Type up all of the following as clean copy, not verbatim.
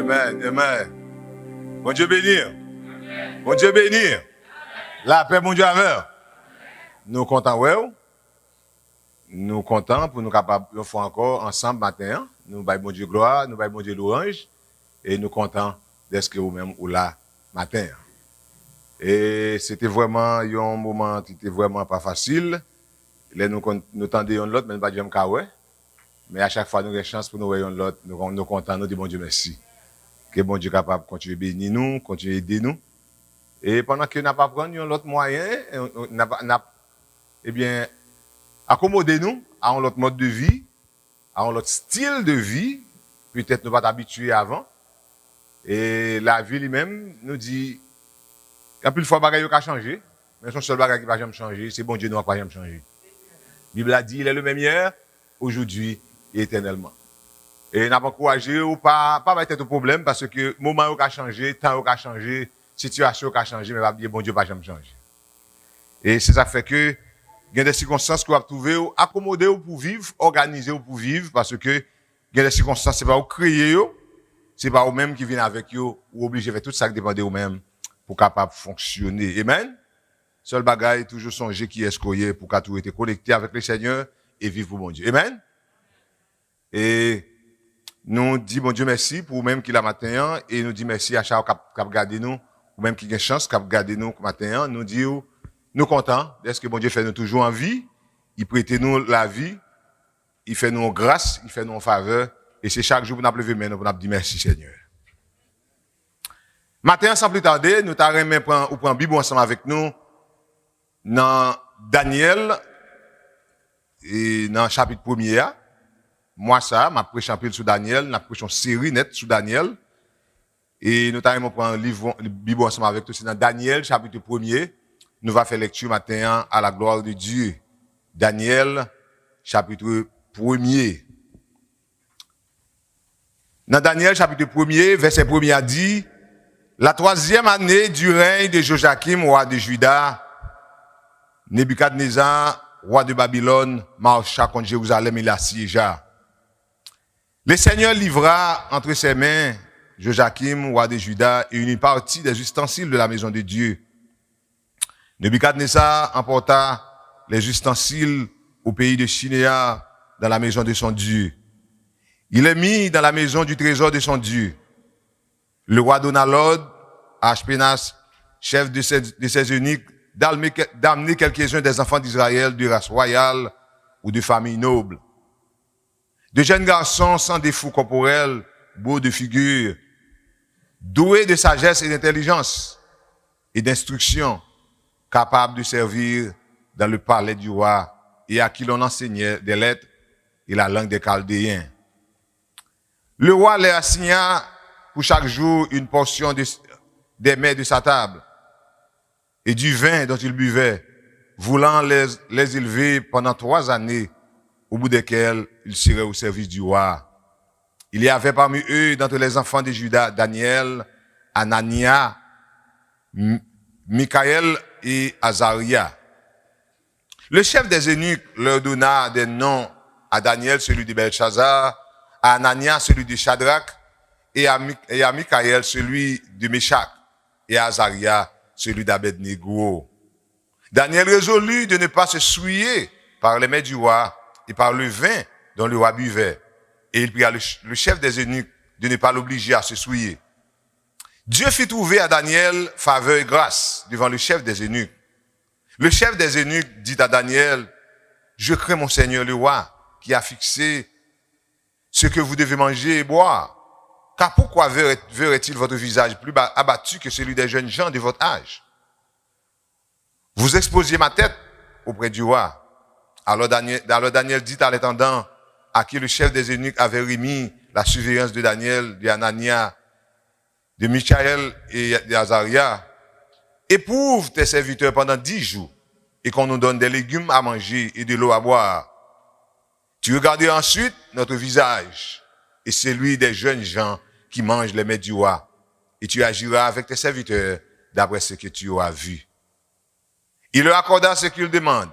Amen, amen. Bon Dieu bénir. Bon Dieu bénir. La paix, bon Dieu avec. Nous comptons, ouais. Nous comptons pour nous capables de faire encore ensemble matin. Nous baillons bon Dieu gloire, nous baillons bon Dieu louange. Et nous comptons d'être que vous-même ou là matin. Et c'était vraiment un moment qui était vraiment pas facile. Là, nous tendions l'autre, mais nous ne pas ouais. Mais à chaque fois, nous avons une chance pour nous voir l'autre. Nous sommes contents, nous disons bon Dieu merci. Que bon Dieu est capable de continuer à bénir nous, continuer à aider nous. Et pendant que nous n'avons pas pris l'autre moyen, eh bien, accommoder nous à un autre mode de vie, à un autre style de vie. Peut-être nous pas habitués avant. Et la vie lui-même nous dit, il y a plus de fois bagaille qui a changé, mais son seul bagage qui va jamais changer, c'est bon Dieu ne va pas jamais changer. La Bible a dit, il est le même hier, aujourd'hui et éternellement. Et n'a pas encouragé ou pas être un problème parce que le moment qui a changé, temps qui a changé, situation qui a changé, mais va dire bon Dieu va jamais changer. Et c'est ça fait que il y a des circonstances qu'on va trouver accommoder pour vivre, organiser pour vivre parce que il y a des circonstances c'est pas vous créer c'est pas vous-même qui viennent avec vous ou obligé de faire tout ça qui dépend de vous-même pour capable fonctionner. Amen. Seul bagaille toujours songer qui est ce qu'on est pour qu'à tout être connecté avec le Seigneur et vivre pour bon Dieu. Amen. Et nous dit bon Dieu merci pour même qui la matin et nous dit merci à chaque qui a regardé nous ou même qui a chance qui a regardé nous matin nous dit nous contents est-ce que bon Dieu fait nous toujours en vie, il prête nous la vie, il fait nous grâce, il fait nous en faveur et c'est chaque jour pour nous lever main pour nous dire merci Seigneur. Matin sans plus tarder, nous t'arrêtons prendre Bible ensemble avec nous dans Daniel et dans chapitre 1er. Moi, ça, m'a prêché un peu sur Daniel, m'a prêché une série nette sur Daniel. Et nous allons prendre le Bible ensemble avec nous. C'est dans Daniel, chapitre 1er. Nous allons faire lecture matin à la gloire de Dieu. Daniel, chapitre 1er. Dans Daniel, chapitre 1er, verset 1er a dit, la 3e année du règne de Joachim, roi de Juda, Nebuchadnezzar, roi de Babylone, marcha contre Jérusalem et la siégea. Le Seigneur livra entre ses mains Joachim, roi de Juda, et une partie des ustensiles de la maison de Dieu. Nebuchadnezzar emporta les ustensiles au pays de Shinéar, dans la maison de son Dieu. Il est mis dans la maison du trésor de son Dieu. Le roi donna l'ordre à Ashpenaz, chef de ses eunuques, d'amener quelques-uns des enfants d'Israël de race royale ou de famille noble. De jeunes garçons sans défaut corporel, beaux de figure, doués de sagesse et d'intelligence et d'instruction, capables de servir dans le palais du roi et à qui l'on enseignait des lettres et la langue des Chaldéens. Le roi leur assigna pour chaque jour une portion des mets de sa table et du vin dont ils buvaient, voulant les élever pendant 3 années, au bout desquelles ils seraient au service du roi. Il y avait parmi eux, d'entre les enfants de Juda, Daniel, Anania, Michaël et Azaria. Le chef des eunuques leur donna des noms à Daniel, celui de Belshazzar, à Anania, celui de Shadrach, et à Michaël, celui de Meshach, et à Azaria, celui d'Abednego. Daniel résolut de ne pas se souiller par les mets du roi et par le vin dont le roi buvait. Et il pria le chef des eunuques de ne pas l'obliger à se souiller. Dieu fit trouver à Daniel faveur et grâce devant le chef des eunuques. Le chef des eunuques dit à Daniel, je crains mon Seigneur le roi, qui a fixé ce que vous devez manger et boire. Car pourquoi verrait-il votre visage plus abattu que celui des jeunes gens de votre âge? Vous exposiez ma tête auprès du roi. Alors Daniel dit à l'intendant, à qui le chef des eunuques avait remis la surveillance de Daniel, de Anania, de Michaël et d'Azaria, éprouve tes serviteurs pendant 10 jours et qu'on nous donne des légumes à manger et de l'eau à boire. Tu regarderas ensuite notre visage et celui des jeunes gens qui mangent les mets du roi et tu agiras avec tes serviteurs d'après ce que tu auras vu. Il leur accorda ce qu'ils demandent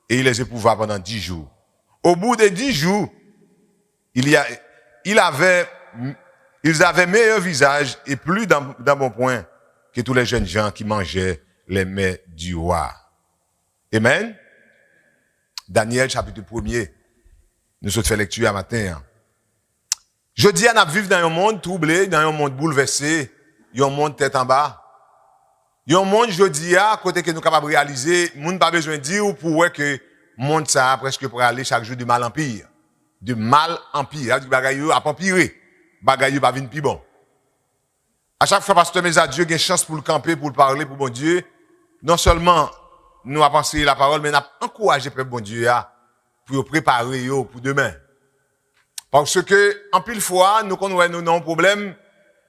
et il les éprouva pendant 10 jours. Au bout de 10 jours, il avait Ils avaient meilleur visage et plus d'embonpoint que tous les jeunes gens qui mangeaient les mets du roi. Amen. Daniel, chapitre 1er. Nous sommes fait lecture à matin. Je dis à nous vivre dans un monde troublé, dans un monde bouleversé, un monde tête en bas. Un monde, je dis à côté que nous sommes capables de réaliser, nous n'avons pas besoin de dire pour que le monde ça presque pour aller chaque jour du mal en pire. Du mal en pire. Du bagaille a pas empiré. Bagaille va venir plus bon. À chaque fois, pasteur mes adieux, il y a une chance pour le camper, pour le parler, pour bon Dieu. Non seulement nous avons pensé la parole, mais nous avons encouragé le bon Dieu pour préparer pour demain. Parce que, en pile fois, nous connaissons nos problèmes,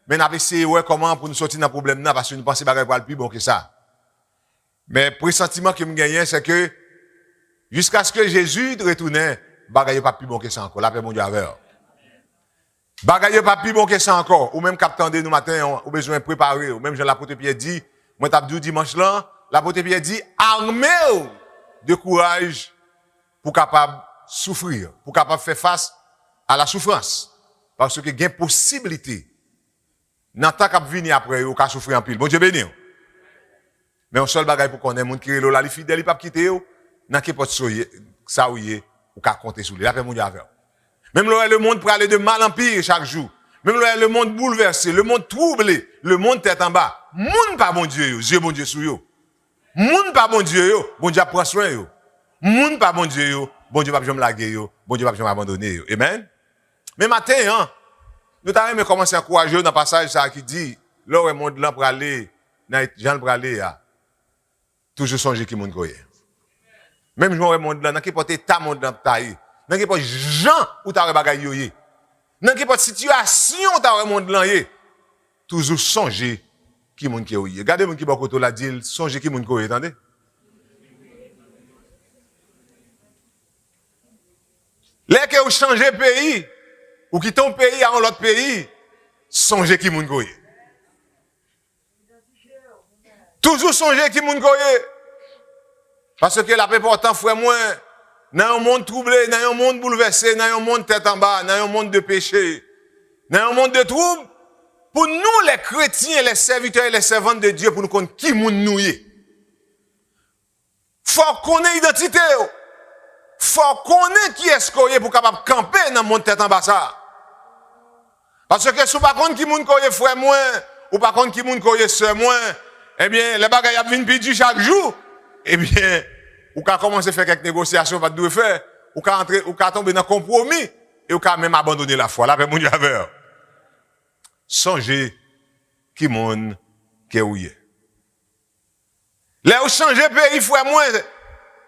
mais nous avons essayé comment pour nous sortir dans le problème là, parce que nous pensons que c'est plus bon que ça. Mais le pressentiment que nous gagnons, c'est que, jusqu'à ce que Jésus retourne, bagaille pas plus bon que ça encore. La paix, mon Dieu, avec. Bagaille pas plus bon que ça encore. Ou même captant nous matin, on a besoin de préparer. Ou même Jean l'apôtre Pierre dit, moi t'as dit dimanche là, l'apôtre Pierre dit, armez-vous de courage pour capable souffrir, pour capable faire face à la souffrance. Parce que il y a une possibilité. Dans le temps qu'à venir après, ou qu'à souffrir en pile. Bon Dieu béni. Mais un seul bagaille pour qu'on ait un monde qui est là, les fidèles, il pas quitter yo. N'a qu'à pas ça ou qu'à compter sur lui. La paix mon Dieu avec. Même là, le monde pour aller de mal en pire chaque jour. Même là, le monde bouleversé, le monde troublé, le monde tête en bas. Moun pas bon Dieu yo, Dieu bon Dieu sur yo. Moun pas bon Dieu yo, bon Dieu prend soin yo. Moun pas bon Dieu yo, bon Dieu pas jamais laguer yo, bon Dieu pas jamais abandonner yo. Amen. Mais matin nous t'avons commencé à encourager dans le passage ça qui dit là le monde là pour aller dans Jean pour aller toujours songer qui monde koye. Même jouer monde là, n'a qui porter ta monde dans taille. N'a qui pas gens ou ta bagaille yoyé. N'a qui pas situation ta monde là yé. Toujours songer qui monde qui yoyé. Regardez monde qui ba koto la dit songer qui monde koye, attendez. Les que vous changez pays ou quittez un pays à un autre pays, songez qui moun koye. Toujours songez qui moun koye. Parce que la paix important, frère, moi, dans un monde troublé, dans un monde bouleversé, dans un monde tête en bas, dans un monde de péché, dans un monde de trouble, pour nous, les chrétiens, les serviteurs et les servantes de Dieu, pour nous connaître qui moun nous y. Faut qu'on ait identité. Faut qu'on ait qui est-ce qu'on est pour capable camper dans le monde tête en bas ça. Parce que si vous pas contre qui moun koye frère moi, ou pas contre qui moun koye sœur moi, eh bien, les bagages a viennent pidi chaque jour, eh bien, ou qu'à commencer à faire quelques négociations, pas de faire, ou qu'à entrer, ou qu'à tomber dans un compromis, et ou qu'à même abandonner la foi. Là, mon Dieu, avec. Songez qui moun qui est. Là, où changer pays, frère moi,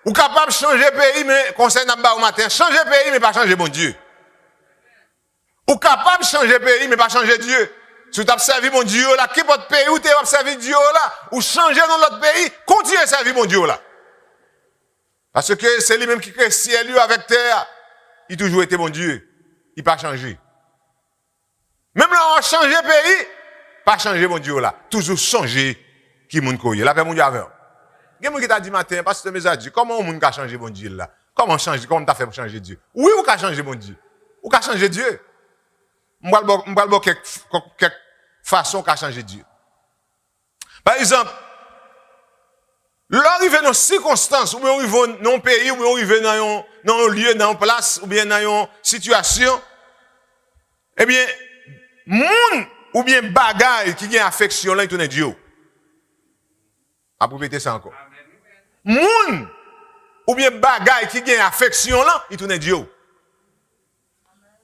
ou capable de changer pays, mais conseil n'a pas au matin, changer pays, mais pas changer mon Dieu. Ou capable de changer pays, mais pas changer Dieu. Si tu as servi mon Dieu là, qui votre pays où tu as servi Dieu là, ou changer dans l'autre pays, continue à servir mon Dieu là. Parce que c'est lui-même qui crée ciel avec terre. Il a toujours été mon Dieu. Il n'a pas changé. Même là, on a changé pays, pas changer mon Dieu là. Toujours changer qui moun koye. La paix mon Dieu avec. Il y a quelqu'un qui t'a dit matin, parce que mes dit, comment on a changé mon Dieu là? Comment changer? Comment t'as fait pour changer Dieu? Oui, ou qu'a changé mon Dieu? Ou qu'a changé Dieu? M'bal quelques façons qu'a changé Dieu. Par exemple, l'arrivée dans circonstances, ou bien arrivé dans un pays, ou bien arrivé dans un lieu, dans une place, ou bien dans une situation, eh bien, moun, ou bien bagaille qui gagne affection là, il tourne Dieu. A pour répéter ça encore. Moun, ou bien bagaille qui gagne affection là, il tourne Dieu.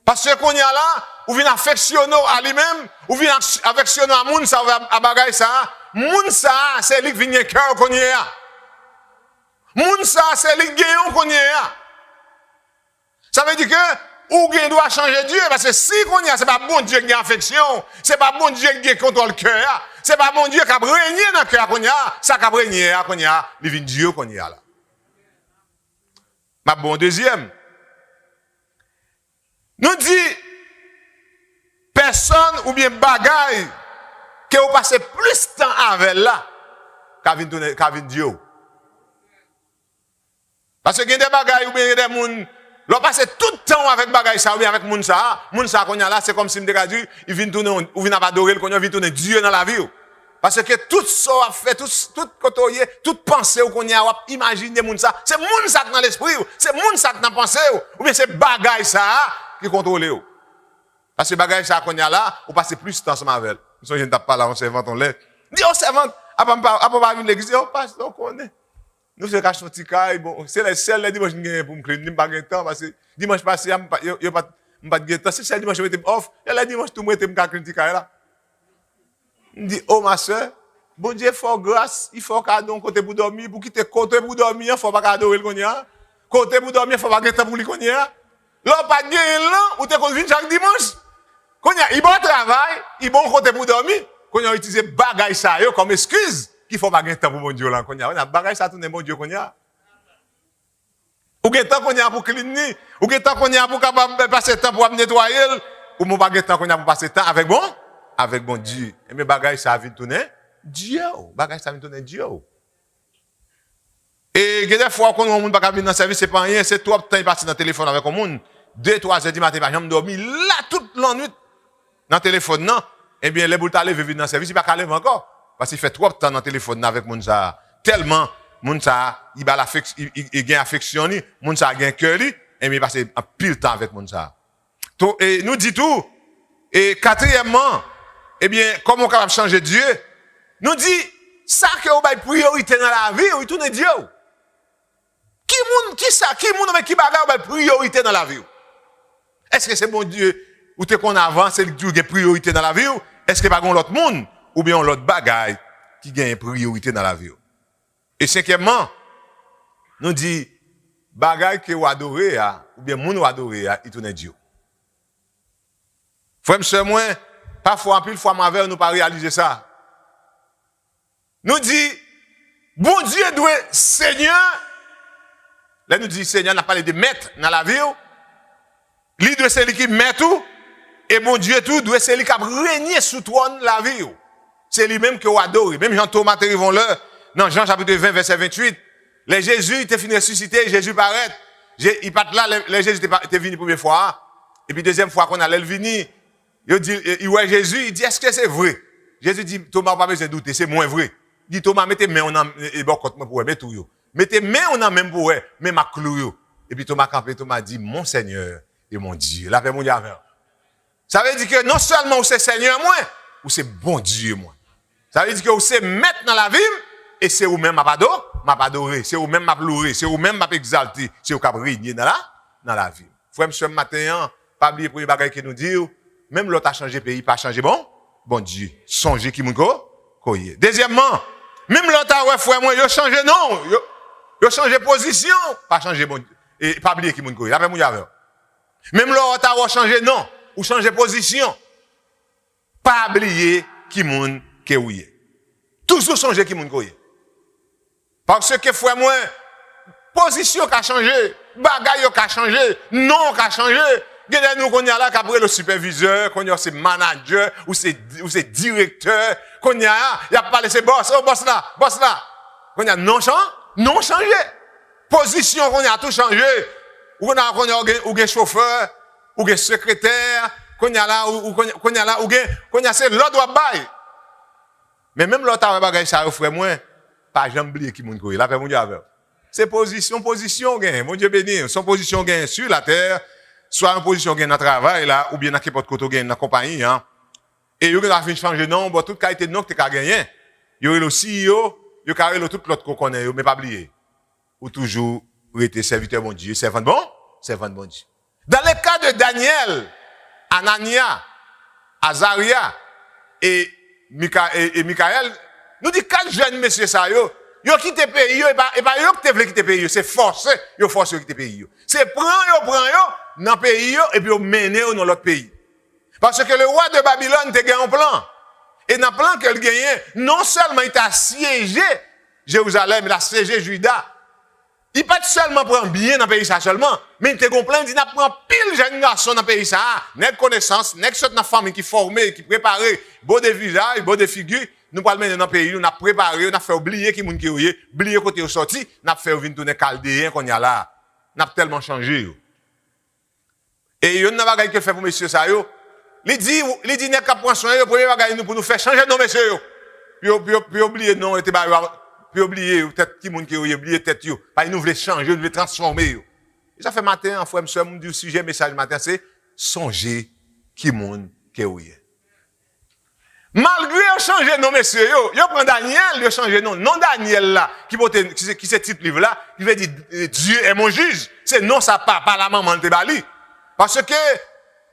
Parce que qu'on y a là, ou vient affectionner à lui-même, ou vient affectionner à moun, ça va à bagaille ça. Moun ça, c'est lui qui vient cœur qu'on y a. Moun ça, c'est lui qui gagne qu'on y a. Ça veut dire que, ou gagne doit changer Dieu, parce que si qu'on y a, c'est pas bon Dieu qui a affection, c'est pas bon Dieu qui contrôle le cœur, c'est pas bon Dieu qui a régné dans le cœur qu'on y a, ça qui a régné qu'on y a, il vient Dieu qu'on y a là. Ma bon deuxième. Nous dit, personne ou bien bagaille que vous passez plus de temps avec là qu'à venir Dieu. Parce que il y a des bagailles ou bien des gens, L'on passe tout le temps avec bagay ça, ou bien avec moun ça qu'on y a là, c'est comme si m'te dit, il vient tourner, ou vient adorer, qu'on vient tourner Dieu dans la vie. Parce que tout ça a fait, tout côté, toute pensée qu'on y a, imaginer moun ça, c'est moun ça dans l'esprit, c'est moun ça dans pensée, ou bien c'est bagay ça qui contrôle. Parce que bagay ça qu'on y a là, on passe plus de temps ensemble avec. Nous ne tape pas là, on servante, on l'aide. Dis, on servante, après pas venir l'église, on passe, on connaît. Nous, c'est cache notre caille, bon, c'est les seuls les dimanches pour me créer, je n'ai pas de temps, parce que dimanche passé, je n'ai pas de temps. Si c'est le dimanche, je vais off, et le dimanche, tout le monde est créer là. Je dis, oh ma soeur, bon Dieu, il faut grâce, il faut cadeau côté pour dormir, pour quitter côté pour dormir, il ne faut pas cadeau le cognac. Côté pour dormir, il ne faut pas gagner pour le cognac. Là, pas de gagner là, ou tu es chaque dimanche. Cognac, il bon travail, il bon côté pour dormir. Cognac utilise bagay ça comme excuse. Qu'il faut pas gagner temps pour bon Dieu là, cognac. On a bagay ça tourner bon Dieu cognac. Ou gagner temps cognac pour cleaner, ou gagner temps cognac pour capable passer temps pour nettoyer, ou mon bagay temps cognac pour passer temps avec bon Dieu. Et mes bagay ça vient tourner Dieu. Bagay ça vient tourner Dieu. Et des fois quand on monde pas venir dans service c'est pas rien, c'est trop de temps passer dans téléphone avec un monde. 2-3 heures du matin, par exemple, dormir là toute la nuit dans le téléphone non. Eh bien les boules t'aller venir dans service, il pas qu'à lever encore. Parce qu'il fait trop de temps dans le téléphone avec moun ça. Tellement, moun ça, il gagne affection, moun ça gagne cœur, et il passe un pile temps avec moun ça. Et nous dit tout. Et quatrièmement, eh bien, comment on peut changer Dieu? Nous dit, ça que on a priorité dans la vie, il tourne Dieu. Qui moun avec qui bagarre on a priorité dans la vie? Est-ce que c'est bon Dieu, ou t'es qu'on avance, c'est Dieu qui a priorité dans la vie? Est-ce que pas l'autre monde? Ou bien l'autre bagaille qui gagne priorité dans la vie. Et cinquièmement, nous dit, bagaille que vous adorez, ou bien moun ou adorez, il tourne Dieu. Frère, monsieur, moi, parfois, en pile fois, ma verre, nous pas réaliser ça. Nous dit, bon Dieu doit Seigneur, là nous dit Seigneur, n'a parlé de maître dans la vie, lui doit c'est lui qui met tout, et bon Dieu tout doit c'est lui qui a régné sous trône la vie. C'est lui-même que vous adorez. Même Jean Thomas te rivons là, dans Jean chapitre 20, verset 28, les Jésus, il était fini ressuscité, Jésus paraît. Il part là, les Jésus était venu première fois, et puis deuxième fois qu'on allait le venir, il dit, il voit Jésus, il dit, est-ce que c'est vrai? Jésus dit, Thomas, pas besoin de douter, c'est moins vrai. Il dit, Thomas, mettez main, on a, et bon, quand moi pour mettre tout, mettez main, on a même pour, même à clou, et puis Thomas campé, Thomas dit, mon Seigneur et mon Dieu. La paix, mon Dieu, ça veut dire que non seulement c'est Seigneur, moi, ou c'est bon Dieu, moi. Ça veut dire que vous c'est mettre dans la vie, et c'est vous-même m'a adorer, c'est vous-même m'a pleurer, c'est vous-même m'a exalter, c'est vous qui régner dans la vie. Frère, monsieur, matin, pas oublier pour les bagages que nous dit, même l'autre a changé pays, pas changé bon Dieu. Songez qui moun ko. Deuxièmement, même l'autre a frère, moi, yo changé non, yo changé position, pas changé bon Dieu. Et pas oublier qui moun ko. La paix, mon Dieu. Même l'autre a changé non, ou changé position, pas oublier qui moun que oui. Toujours changer qui moun koye. Parce que frère moi, position qui a changé, bagaille qui a changé, nom qui a changé. Gade nous qu'on y a là qu'après le superviseur, qu'on y a c'est manager ou c'est directeur, qu'on y a pas laissé boss, oh boss là. Qu'on y a non changé. Position qu'on y a tout changé. Ou qu'on y a chauffeur, ou gen secrétaire, qu'on y a là ou qu'on y a c'est l'autre bail. Mais même l'autre bagage ça frère moi, pas jamais oublier qui moun koye. La paix mon Dieu avec. C'est position gain, mon Dieu béni, son position gain sur la terre, soit en position gain dans le travail là ou bien dans n'importe côté gain dans la compagnie hein. Et yo a fin changer non, bon toute qualité de nom que tu as gagné. Yo le CEO, yo carré tout l'autre qu'on connaît, mais pas oublier. Ou toujours rester serviteur bon Dieu, servant bon Dieu. Dans le cas de Daniel, Anania, Azaria et Michael, nous dit 4 jeunes messieurs ça yo quitté pays et pas yo qui te veut quitter pays, c'est forcé yo quitter pays. C'est prend yo dans pays et puis yo mener dans l'autre pays. Parce que le roi de Babylone te gagne un plan. Et dans le plan qu'elle gagnait, non seulement il t'a siégé Jérusalem, il a siégé Juda. Il pas seulement prend bien dans le pays ça seulement, mais il te gon plein, il n'a prend pile jeunes garçons dans le pays ça, n'est connaissance, n'est sorte dans famille qui formé, qui préparé, beau de visage, beau de figure, nous pas mener dans le pays, on a préparé, on a fait oublier qui moun qui oublier côté sorti, n'a fait venir tourner chaldéen qu'on y a là. N'a tellement changé. Et il y a une bagage qu'il fait pour monsieur ça yo. Il dit n'est qu'à prendre soin yo premier bagage nous pour nous faire changer nos messieurs yo. Puis oublier non était puis oublier peut-être qui monde qui oublier tête yo. Pas nous voulait changer, nous voulait transformer yo. Et ça fait matin en frère monsieur me dit sujet message matin c'est songer qui monde qui est. Malgré changer non messieurs yo prend Daniel, yo changer non Daniel là qui c'est titre livre là, il veut dire Dieu est mon juge. C'est non ça pas la maman de Bali. Parce que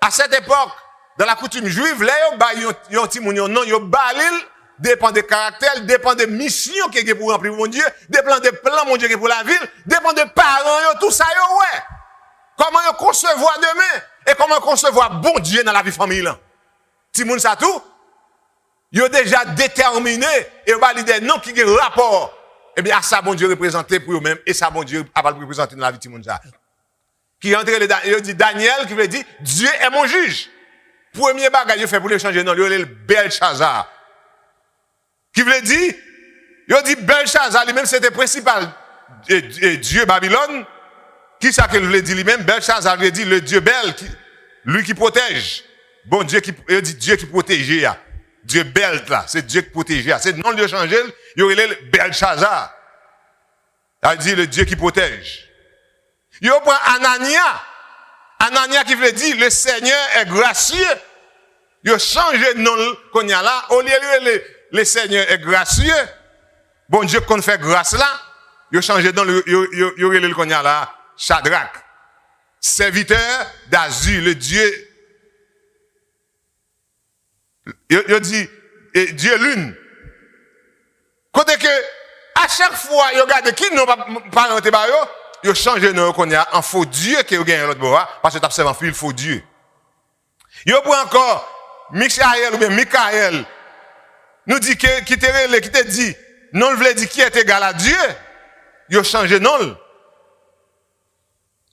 à cette époque dans la coutume juive là yo ti moun non yo balil dépend des caractères, dépend des missions qui est pour remplir mon Dieu, dépend des plans mon Dieu qui est pour la ville, dépend des parents yo tout ça yo ouais. Comment yo concevoir demain et comment concevoir bon Dieu dans la vie famille là. Ti moun ça tout yo déjà déterminé et on va dire non qui a rapport et bien à ça bon Dieu représenté pour eux-mêmes et ça bon Dieu a pas représenter dans la vie de monde ça qui entre il dit Daniel qui veut dire Dieu est mon juge premier bagage il fait pour le changer non il Belshazzar qui veut dire il dit Belshazzar lui-même c'était principal Dieu Babylone qui ça qu'il veut dire lui-même Belshazzar veut dire le Dieu Bel lui qui protège bon Dieu qui il dit Dieu qui protège Dieu Belt là, c'est Dieu qui protège. C'est non de changer, il y aurait le Belshazzar. Ça dit le Dieu qui protège. Il prend Anania qui veut dire le Seigneur est gracieux. Il change de nom qu'on y a là, au lieu de le Seigneur est gracieux. Bon Dieu qu'on fait grâce là, il change de nom, il aurait le qu'on y a là, Shadrach. Serviteur d'Azur, le Dieu il dit Dieu lune. Côté que à chaque fois il regarde qui non pas rentré ba yo change nom qu'on y a en faux Dieu qui gagne l'autre bois parce que tu observes en fil faux Dieu. Yo prend encore Michaël ou bien Michaël nous dit que qui te dit non veut dire qui est égal à Dieu. Yo change nom.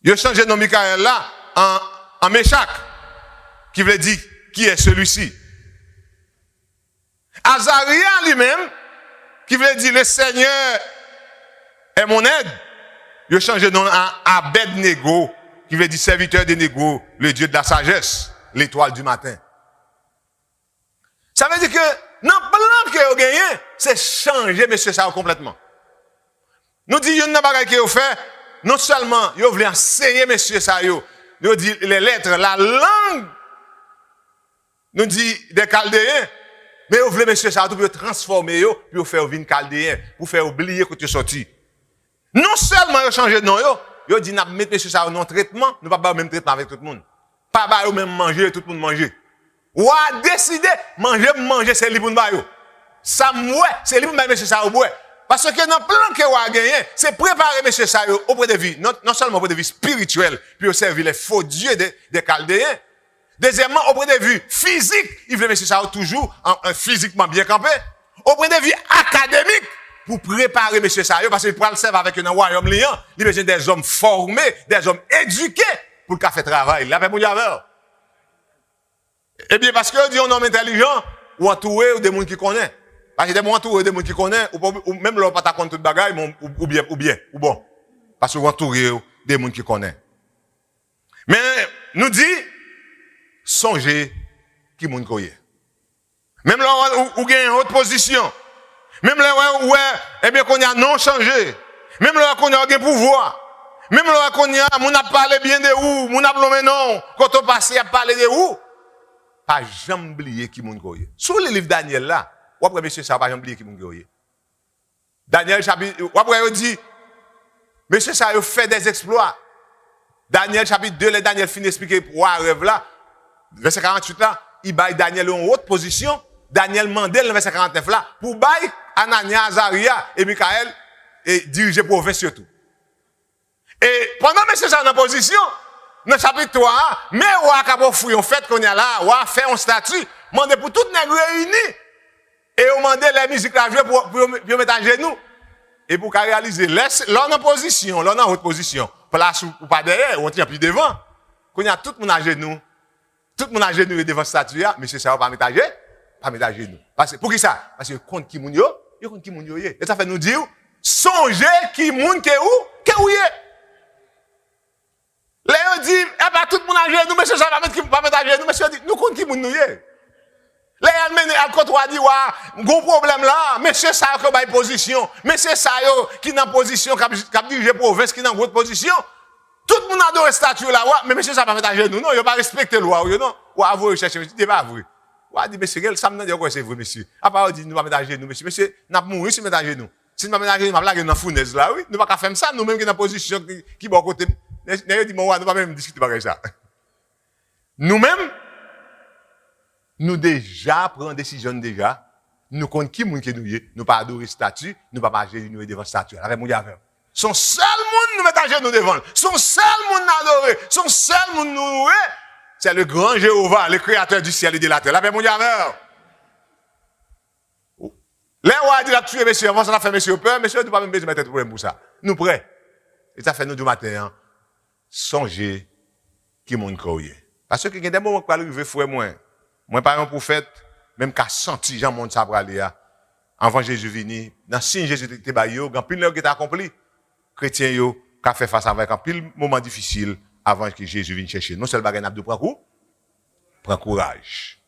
Yo change nom Michaël là en Meshach qui veut dire qui est celui-ci. Azaria lui-même, qui veut dire le Seigneur est mon aide, il a changé de nom à Abednego, qui veut dire serviteur de Négo, le Dieu de la sagesse, l'étoile du matin. Ça veut dire que, non, plan que vous gagnez, c'est changer, monsieur, ça complètement. Nous disons, il y a une bagage qui fait, non seulement, vous voulez enseigner, monsieur, ça, nous dit les lettres, la langue, nous dit des Chaldéens, mais vous voulez, monsieur, ça, pour transformer, puis vous faire venir Chaldéen, pour faire oublier que tu es sorti. Non seulement vous changez de nom, vous dit, n'a mettre monsieur, ça, non traitement, nous pas pas même traitement avec tout le monde. Pas ba même manger, tout le monde manger. Ou a décidé, manger, c'est libre de bayo. Ça mouais, c'est libre de monsieur, ça, au bois. Parce que dans le plan que vous avez gagné, c'est préparer monsieur, ça, auprès de vie, non seulement auprès de vie spirituelle, puis au servir les faux dieux des Chaldéens. Deuxièmement, au point de vue physique, il veut monsieur ça toujours physiquement bien campé. Au point de vue académique, pour préparer monsieur ça, parce qu'il prend le servir avec un royaume liant, il a besoin des hommes formés, des hommes éduqués pour le faire travail. Là, pour diable. Eh bien, parce que dit un homme intelligent, ou entouré ou des gens qui connaissent. Parce que des gens entourés des gens qui connaissent, ou même leur pas ta compte toute bagaille, ou bon. Parce que vous entouré des gens qui connaissent. Mais, nous dit, songez qui moun koye. Même là où gagne une haute position. Même là où eh bien qu'on a non changé. Même là qu'on a un pouvoir. Même là qu'on a moun a parlé bien de où, moun a blomé non, quand on passe à parler de où. Pas jamais oublier qui moun koye. Sur le livre Daniel là, ou après monsieur ça pas jamais oublier qui moun koye. Daniel chapitre ou après il dit monsieur ça il fait des exploits. Daniel chapitre 2, Daniel finit d'expliquer pour rêve là. Verset 48 là, il baille Daniel en haute position. Daniel Mandel, verset 49 là, pour bailler Anania, Azaria et Michaël et diriger province surtout. Et pendant que c'est ça dans la position, dans le chapitre 3, mais on a capable fouiller en fait qu'on y a là, on a fait un statut, demandé pour toutes les réunis et on demandé la musique à jouer pour mettre à genoux. Et pour réaliser, l'on en position, l'on en haute position, place ou pas derrière, ou on tient plus devant, qu'on y a tout le monde à genoux. Tout le monde a genoux devant cette statue, mais c'est ça, on va mettre à genoux. Parce que, pour qui ça? Parce que, compte qui moun yo, compte qui moun yo ye. Et ça fait nous dire, songez qui moun ke ou ye. Là, on dit, eh ben, tout le monde à genoux, monsieur, ça va mettre à genoux, monsieur, nous comptons qui nous y. Là, elle contre dit, gros problème là, monsieur ça qui a position, monsieur ça qui est en position, qui a dirigé province, qui est en haute position. Tout le monde adore statue là, mais monsieur ça va mettre à genoux, non, il va pas respecter la loi, non. Ou vous chercher, c'est pas vrai. Ou dit, monsieur, ça me dit quoi c'est vrai, monsieur. À part dit, nous va mettre à genoux, monsieur, n'a pas mourir si mettre à genoux. Si nous va mettre à genoux, nous va plaquer dans fournaise là, oui. Nous pas faire ça, nous-mêmes qui est en position, qui bon côté. Nous dit, nous va même discuter par ça. Nous-mêmes, nous déjà prenons décision déjà. Nous comptons qui moun qui nous y, nous pas adorer statue, nous pas marcher nous devant statue. Avec mon Dieu. Son seul monde nous met à genoux devant. Son seul monde nous adorer. Son seul monde nous louer. C'est le grand Jéhovah, le créateur du ciel et de la terre. Avec mon Dieu. Les rois dit la tuer monsieur, avant ça a fait monsieur peur, monsieur ne pas même besoin de mettre problème pour ça. Nous prêts. Et ça fait nous du matin, songer qui moun croyait. Parce que il y a des moments qui arriver frère moi pas un prophète, même qu'à senti Jean monde ça pour aller avant Jésus venir, dans signe Jésus était baillot, quand pile qui est accompli, chrétien yo qu'a fait face avec un pile moment difficile avant que Jésus vienne chercher. Non seul bagaille n'a de prend courage.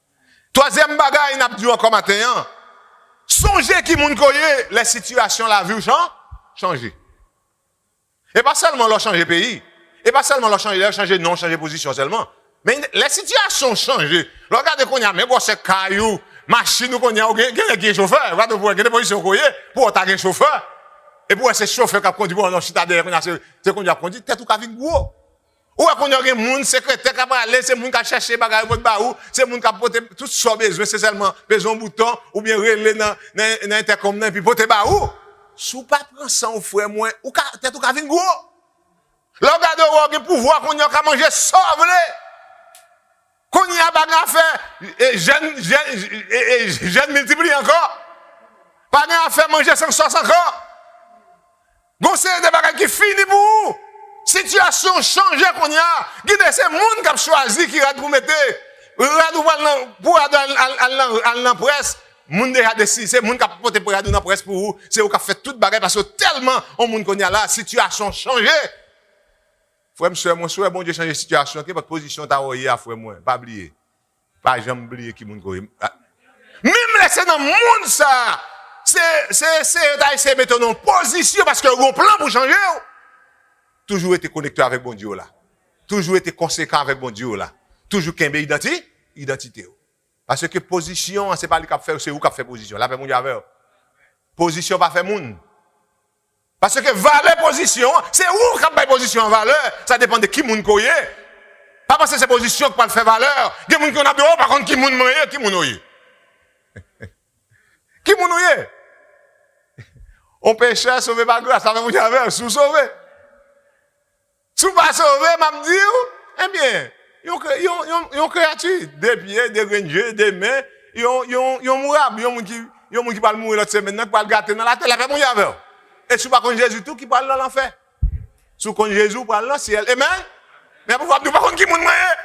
Troisième bagaille n'a dit encore matin, songez qui moun koye, les situations la vie changer. Et pas seulement leur changer pays, et pas seulement leur changer non, changer position seulement. Mais les situations changent. Regardez qu'on y a, mais bon, c'est caillou, machine qu'on y a, il y a un chauffeur. Regardez pour une position qu'on y a, pour t'avoir un chauffeur. Et pour ces chauffeurs qui conduit, bon, non, si t'as derrière, c'est qu'on y a conduit, t'es tout qu'à vite gros. Ou qu'on y a un monde secrétaire qui va aller, c'est monde qui a cherché bagage votre baou, c'est monde qui a porté tout ce besoin, c'est seulement besoin de bouton, ou bien relais dans l'intercom, puis porter baou. Sous pas prendre ça, ou frère, moi, ou t'es tout qu'à vite gros. Regardez, on a pouvoir qu'on y a qu'à manger sauve. Qu'on y a pas à faire, jeune multiplie encore. Pas à faire manger sans sauce encore. Bon, c'est des bagages qui finissent pour vous. Situation changée qu'on y a. Guidez ces monde qui a choisi, qui a pour mettre, pour aller dans la presse. Monde déjà décidé, c'est monde qui a porté pour aller dans la presse pour vous. C'est vous qui a fait toute bagaille parce que tellement, on monde qu'on y a là, situation changée. Frère, monsieur, moi, souhait, bon Dieu, changer de situation, que votre position t'a oublié, frère, moi, pas oublier. Pas jamais oublier qui moun koye. Même laisser dans le monde, ça, c'est mettre en position parce que vous plan pour changer. Toujours été connecté avec bon Dieu, là. Toujours été conséquent avec bon Dieu, là. Toujours qu'un identité. Parce que position, c'est pas lui qui a fait, c'est vous qui a fait position. Là, mon Dieu, position pas fait monde. Parce que valeur position, c'est où qu'on paye position en valeur, ça dépend de qui moun koye. Pas parce que c'est position qui peut faire valeur. Il y a moun qui a dehors, par contre qui moun moye, qui moun oye. Qui moun oye? On pécheur sauvé par grâce, ça va vous dire, sous sauvé. Sous pas sauvé, m'a dit, eh bien, yon créature, des pieds, des grenjeux, des mains, yon mourable, yon moun qui parle mourir l'autre semaine, qui parle gâter dans la tête, la fait mourir avec. Et si pas qu'on Jésus tout qui parle dans l'enfer. Si qu'on Jésus parle dans le ciel. Amen. Mais pourquoi nous pas qu'on qui moun moyen?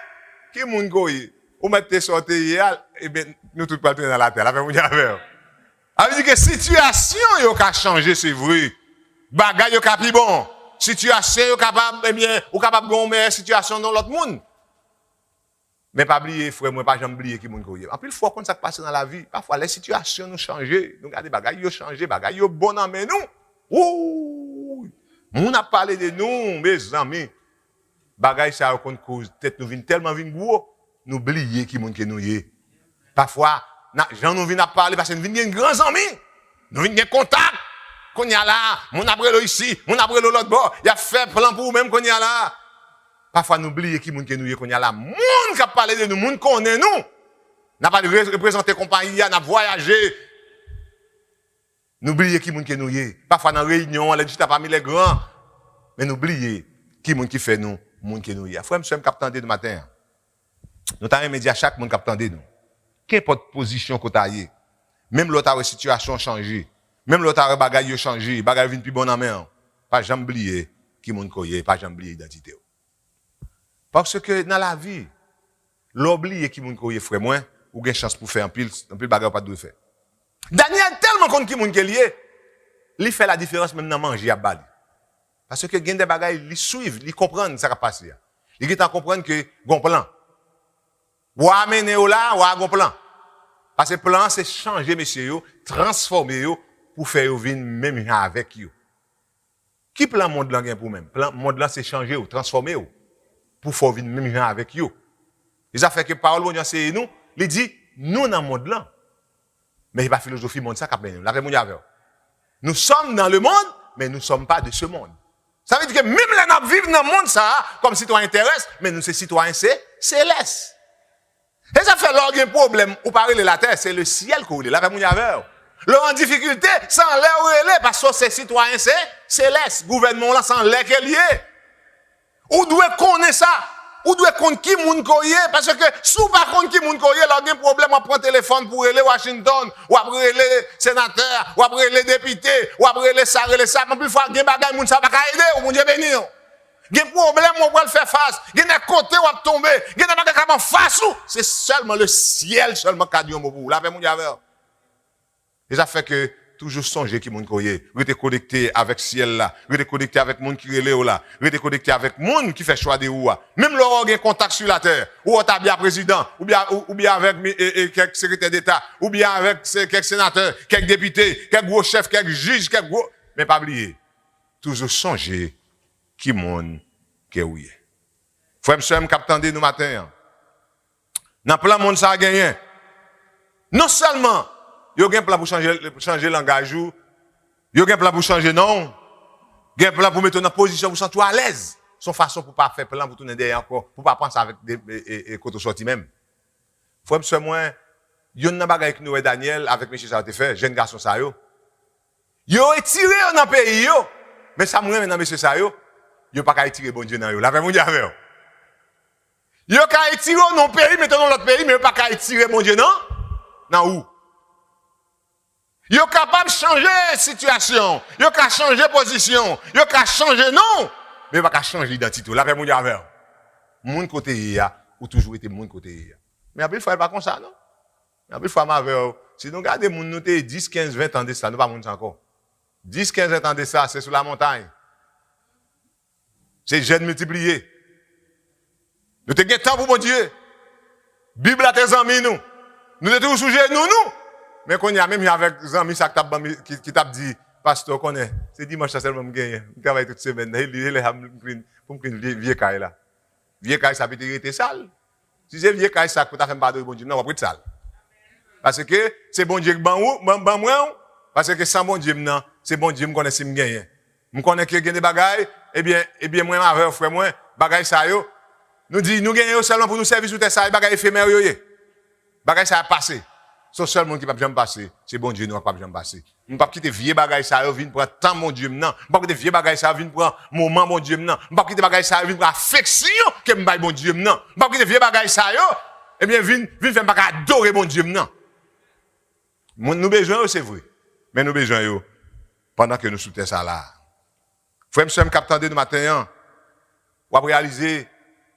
Qui moun koye? Ou mettre sorti hier, et bien, nous tous parlons dans la terre. La fait mourir avec. Ça veut dire que situation yo ka changer, c'est vrai. Bagay yo ka pi bon. Situation yo capable, eh bien, ou capable gon meilleure situation dans l'autre monde. Mais pas oublier, frère, moi, pas jamais oublier qui moun koye. En plus, fois qu'on ça passe dans la vie, parfois les situations nous changent. Nous regardez bagay yo changé, bagay yo bon en mais nous. Ouh! On a parlé de nous, mes amis. Bagay ça qu'on cause, tête nous vient tellement gros, nous oublier qui moun que nous y. Parfois, Jean nous vient à parler parce que nous vient grands amis. Nous vient contact. Qu'on y a là, mon abrelo ici, mon abrelo l'autre bord, il a fait plan pour même qu'on y a là. Parfois nous oublier qui moun que nous y qu'on y a là. Moun qui a parlé de nous, moun connaît nous. N'a pas de représenter compagnie, n'a voyagé. N'oubliez qui moun qui nous y. Parfois dans réunion, les discuter parmi les grands. Mais n'oubliez qui moun qui fait nous, moun qui nous y. Frère, monsieur, m'k'attendez de matin. Nous t'avons aimé dire à chaque monde qu'attendez nous. Qu'importe position qu'on t'a y. Même l'autre situation changé. Même l'autre bagaille changé, bagaille vient plus bon en main. Pas jamais oublier qui moun koye, pas jamais oublier identité. Parce que dans la vie, l'oublier qui moun koye frère moi, ou gain chance pour faire un pile bagaille pas de faire. Daniel tellement compte qui moun qui lié, il fait la différence même dans manger à bali. Parce que gen des bagailles, il suivent, il comprend ça qui passe. Il est à comprendre que gon plan. Ou amener là, ou gon plan. Parce que plan c'est changer monsieur yo, transformer yo pour faire yo vivre même avec yo. Qui plan monde là gain pour même? Plan monde là c'est changer ou transformer yo pour faire vivre même avec yo. Il a fait que parole bon Dieu c'est nous, il dit nous dans monde là. Mais il pas philosophie monde ça qu'a mené. La mon avec. Nous sommes dans le monde, mais nous ne sommes pas de ce monde. Ça veut dire que même les nous vivons dans le monde ça comme citoyens terrestres, mais nous c'est citoyens célestes. Et ça fait l'orgue un problème ou parler la terre, c'est le ciel qu'on est là avec mon avec. Leur en difficulté sans l'air relais parce que c'est citoyens célestes, gouvernement là sans l'air qu'elle y est. Ou doit connaître ça? Ou doit connaître qui moun koye parce que sous pas connaître qui moun koye, là un problème à prendre téléphone pour aller Washington, ou après les sénateurs, ou après les députés, ou après les ça, mais plus fois gen bagay moun ça pas aider ou mon Dieu béni. Gen problème on va le faire face, gen des côté ou tomber, gen des bagay comment face ou, c'est seulement le ciel seulement qu'a dit pour là avec mon Dieu. Et ça fait que toujours songer qui moun koye, rete connecté avec ciel là, rete connecté avec monde qui relé là, rete connecté avec monde qui fait choix de ou. Même leur gen contact sur la terre, ou ta bien président, ou bien avec quelques secrétaires d'État, ou bien avec quelques sénateurs, quelques députés, quelques gros chefs, quelques juges, quelques gros, mais pas oublier. Toujours songer qui monde qui ouye. Frère monsieur m'captande nous matin. Dans plein monde ça a gagné. Non seulement yo gen plan pour changer langage ou yo gen plan pour changer non gen plan pour mettre dans position pour sentir à l'aise son façon pour pas faire plan pour tourner derrière encore pour pas penser avec des côté sorti même frère monsieur moi yo nan bagay ki nou et Daniel avec monsieur ça te fait jeune garçon ça yo étiré dans pays yo mais ça moi maintenant monsieur ça yo pas ka étirer bon Dieu dans yo la mon Dieu avec yo ka étirer dans pays mais dans l'autre pays mais pas ka étirer bon Dieu non où yo capable de changer situation, yo capable de changer position, yo capable de changer non, mais pas changer l'identité. Là, mon Dieu avec. Mon côté ya, ou toujours été mon côté ya. Mais après, il faut pas comme ça, non? Après, il faut avec. Si nous regardons mon nous 10, 15, 20 ans de ça, nous pas moun encore. 10, 15, 20 ans de ça, c'est sur la montagne. C'est jeunes multipliés. Nous te temps pour mon Dieu. Bible à tes amis, nous. Nous te toujours sujet nous. Mais qu'on y a même avec des amis qui t'a dit, pasteur, qu'on est, c'est dimanche, ça seulement me gagne. Je travaille toute semaine. Pour me vieux caille là. Vieux caille, ça peut être sale. Si c'est vieux caille, ça peut faire pas de bon Dieu, non, on va pas être sale. Parce que c'est bon Dieu qui ban moi, parce que sans bon Dieu, non, c'est bon Dieu, me connaît si me gagne. Me connaît que gagne des bagailles, eh bien, moi, avec frère, moi, bagaille ça yo. Nous dit, nous gagnons seulement pour nous servir sous tes ça, bagaille éphémère yo. Bagaille ça a passé. C'est seul monde qui va jamais passer. C'est bon Dieu, nous va pas jamais passer. Nous pas quitter vieux bagaille ça, vinn prendre temps mon Dieu maintenant. Pas quitter vieux bagaille ça, vinn prendre moment mon Dieu maintenant. Pas quitter bagaille ça, vinn prendre affection que me bail mon Dieu maintenant. Pas quitter vieux bagaille ça yo, eh bien vinn faire pas adorer mon Dieu maintenant. Nous besoin c'est vrai. Mais nous besoin yo pendant que nous soutient ça là. Frère monsieur me captande de matin, ou réaliser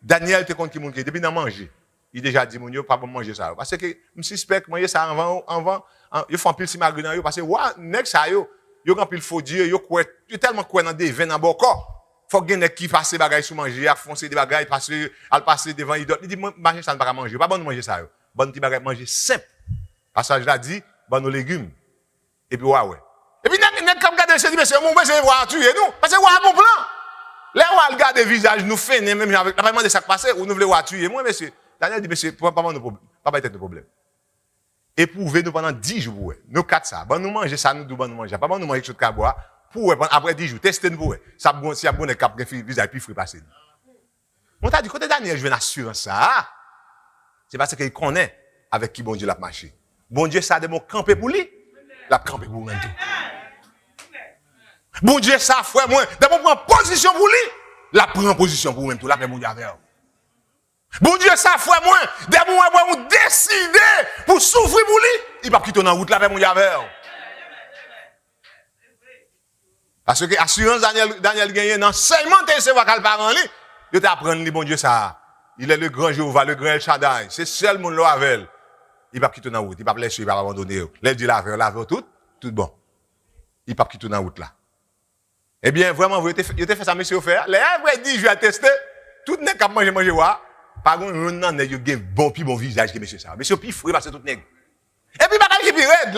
Daniel te compte qui monde qui depuis dans manger. Il déjà dit mon yo pas bon manger ça parce que me suspect manger ça avant il faut en pile si malgré dans yo parce que wa nèg ça yo grand pile faut dire yo tellement quoi dans des vins dans boko faut que nèg qui passer bagay sous manger a foncer des bagay passer devant idole il dit manger ça ne pas manger pas bon manger ça yo bon petit bagay manger simple passage là dit bon nos légumes et puis ouais et puis nèg comme garder se dit monsieur mon besoin voir tuer nous parce que wa bon plan là on regarde visage nous fait même avec pas demander ça passer ou nous voulons voir tuer moi monsieur Daniel dit, monsieur, pas être de problème. Éprouvez-nous pendant 10 jours. Nous 4 ça. Bon, nous manger ça, nous manger. Pas bon, nous manger quelque chose de boire. Pour, après 10 jours, testez-nous pour. Ça, si y a bon, cap, visage, puis free passer. On t'a dit, côté Daniel, je veux une assurance ça. C'est parce qu'il connaît avec qui bon Dieu l'a marché. Bon Dieu, ça a des mots campés pour lui. L'a campé pour lui. Bon Dieu, ça, frère, moi, d'abord prendre position pour lui. La prend position pour lui, tout là, mon Dieu, avec. Bon Dieu, ça frère moi, dès que vous décidez pour souffrir pour lui, il va quitter dans la route là, mon Dieu. Parce que assurance Daniel gagne dans seulement tes recevoir qu'al parent lui, il t'apprendre li bon Dieu ça. Il est le grand Jéhovah, le grand El Shaddai, c'est seul monde là avec. Il va quitter dans la route, il va pas laisser, il va abandonner. Là dit la tout bon. Il va quitter dans la route là. Eh bien vraiment vous avez fait ça monsieur faire. Les vrai dit je vais tester. tout nèg qui manger wa, par contre non nèg yo gen bon visage que monsieur ça. Monsieur pi foué parce que tout nèg. Et puis bagay qui pi red,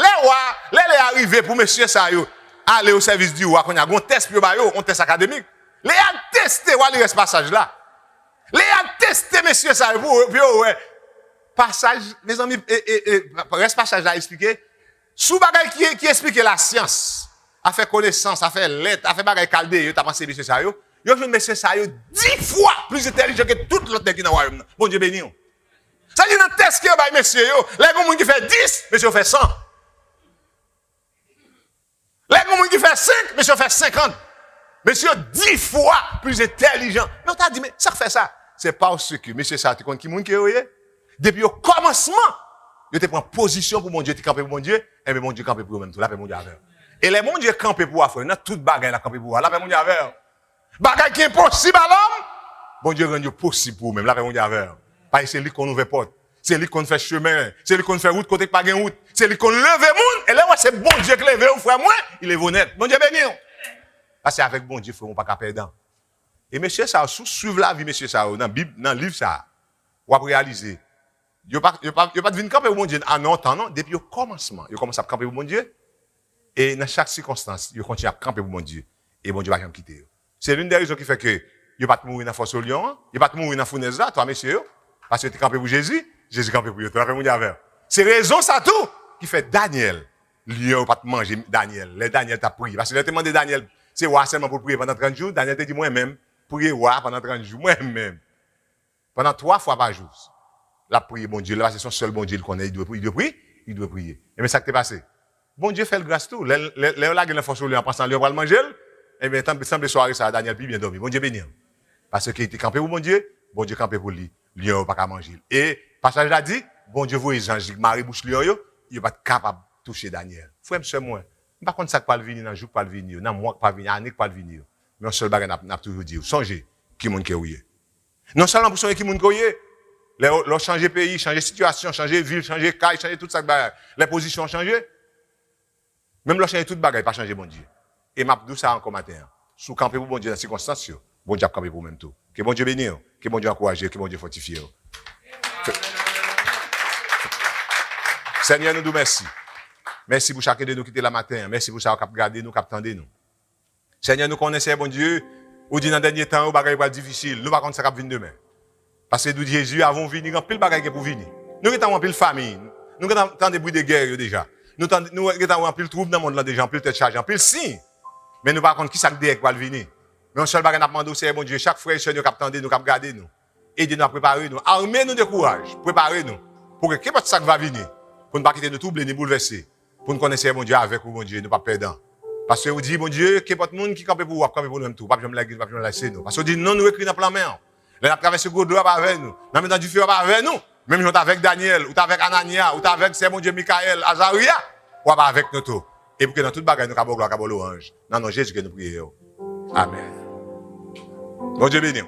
les arrivé pour monsieur ça yo, aller au service du roi qu'on a gon test pour ba yo, on test académique. Les a testé wa le reste passage là. Les a testé monsieur ça pour ouais. Passage mes amis reste passage là expliquer sous bagay qui explique la science, a fait connaissance, a fait lettre, a fait bagay caldé, yo t'a pensé monsieur ça yo jeune monsieur ça yo 10 fois plus intelligent que tout l'autre nèg qui dans royaume. Bon Dieu béni. Ça dit dans test que ba monsieur yo, les gens qui fait 10, monsieur fait 100. Les gens qui fait 5, monsieur fait 50. Monsieur 10 fois plus intelligent. Mais on t'a dit mais ça fait ça. C'est parce que monsieur ça tu connais qui moun qui est depuis au commencement, il te prend position pour mon Dieu, tu camper pour mon Dieu, et bien mon Dieu camper pour eux même tout, la paix mon Dieu avec. Et les mon Dieu camper pour affaire, dans toute bagaille la camper pour la paix mon Dieu avec. Bagaille qui est impossible à l'homme, bon Dieu rend possible pour même, la paix mon Dieu avec. Parce que c'est lui qu'on ouvre porte, c'est lui qu'on fait chemin, c'est lui qu'on fait route côté pas gain route, c'est lui qu'on leve monde, et là c'est bon Dieu qui lève ou frère moi, il est honnête. Bon Dieu béni. Parce que avec bon Dieu frère on pas perdre. Et monsieur ça suivre la vie monsieur ça dans Bible, dans livre ça, ou à réaliser. Yo pas de venir camper pour mon Dieu en non temps non depuis le commencement yo commence à camper pour mon Dieu et dans chaque circonstance yo continue à camper pour mon Dieu et mon Dieu va jamais quitter. C'est l'une des raisons qui fait que yo pas mourir dans force au lion, yo pas mourir dans fournaise là toi monsieur parce que tu camper pour Jésus camper pour toi mon Dieu avec. C'est raison ça tout qui fait Daniel lion pas manger Daniel, les Daniel t'a prié parce que il a demandé Daniel c'est roi seulement pour prier pendant 30 jours, Daniel te dit moi même prier roi pendant 30 jours moi même pendant 3 fois par jour. La prière, bon Dieu, là, c'est son seul bon Dieu qu'on a, il doit prier. Et mais ça qui t'est passé. Bon Dieu fait le grâce tout. Là, il a force en pensant, il va le manger. Et bien, semble soirée, ça, Daniel, puis bien dormi. Bon Dieu béni. Parce qu'il était campé pour bon Dieu campé pour lui. Lion, pas qu'à manger. Et, passage là dit, bon Dieu, vous, les anges, Marie bouche lion, il n'est pas capable de toucher Daniel. Frère, monsieur, moi. Par contre, ça, pas le venir, dans le jour, pas le venir, dans le mois, pas le venir, année, pas le venir. Mais un seul bagage, n'a toujours dit, songez, qui moun qui est. Non seulement pour songer qui moun qui est, leur changer pays, changer situation, changer ville, changer caille, changer tout ça bagage. Les positions ont changé. Même leur changer toute bagage, pas changer bon Dieu. Et m'a dit ça encore matin. Sous camper pour bon Dieu dans les circonstances, bon Dieu a camper pour même tout. Que bon Dieu bénisse, que bon Dieu encourage, que bon Dieu fortifie. Seigneur, nous vous merci. Merci pour chacun de nous qui était là matin. Merci pour ça qui a regardé nous, qui a attendu nous. Seigneur, nous connaissons bon Dieu. Ou dit dans le dernier temps, au bagage va difficile. Nous, par contre, ça va venir demain. Parce que nous, Jésus, avons venu en pile bagaille pour venir. Nous avons en pile famille. Nous avons des bruits de guerre déjà. Nous avons en pile trouble dans le monde là déjà, en pile tête charge, en pile signe. Mais nous, par contre, qui ça dit pour venir? Mais un seul bagage n'a pas demandé, c'est bon Dieu, chaque frère et sœur, nous attendons, nous regardons nous. Aidez-nous à préparer nous. Armez-nous de courage. Préparez-nous. Pour que qu'importe ça va venir. Pour ne pas quitter nous troubler ni bouleverser. Pour nous connaître bon Dieu avec vous, bon Dieu, nous pas perdants. Parce que vous dites, bon Dieu, qu'importe monde qui campe pour vous, campe pour nous tout. Pas jamais la guise, pas jamais laisser nous. Parce que vous dites, non, nous écrit dans le plan mer. Là, on traverse le gros doigt avec nous. Dans le temps du feu avec nous. Même si on est avec Daniel, ou avec Anania, ou avec, c'est mon Dieu, Michael, Azaria, ou avec nous tout. Et pour que dans toute bagarre, nous avons gloire, nous avons l'orange. Dans nom Jésus que nous prions. Amen. Bon Dieu béni.